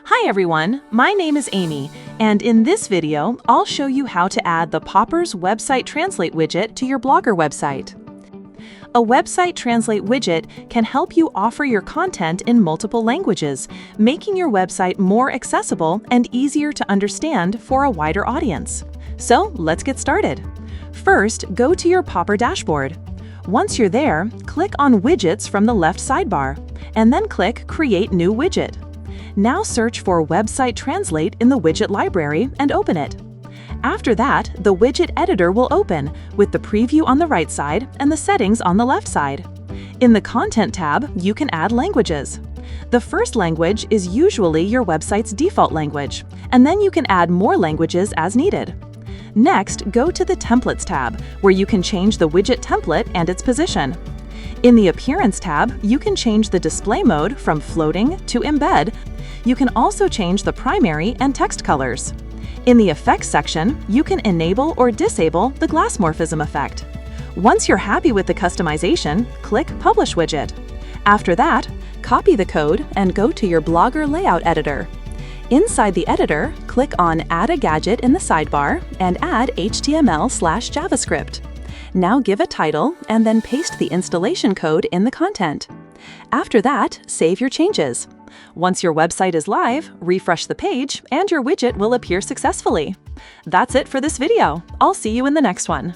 Hi everyone, my name is Amy, and in this video, I'll show you how to add the Poppers Website Translate widget to your Blogger website. A Website Translate widget can help you offer your content in multiple languages, making your website more accessible and easier to understand for a wider audience. So let's get started. First, go to your Popper dashboard. Once you're there, click on Widgets from the left sidebar, and then click Create New Widget. Now search for Website Translate in the widget library and open it. After that, the widget editor will open, with the preview on the right side and the settings on the left side. In the Content tab, you can add languages. The first language is usually your website's default language, and then you can add more languages as needed. Next, go to the Templates tab, where you can change the widget template and its position. In the Appearance tab, you can change the display mode from floating to embed. You can also change the primary and text colors. In the Effects section, you can enable or disable the glass morphism effect. Once you're happy with the customization, click Publish Widget. After that, copy the code and go to your Blogger layout editor. Inside the editor, click on Add a Gadget in the sidebar and add HTML/JavaScript. Now give a title and then paste the installation code in the content. After that, save your changes. Once your website is live, refresh the page and your widget will appear successfully. That's it for this video. I'll see you in the next one.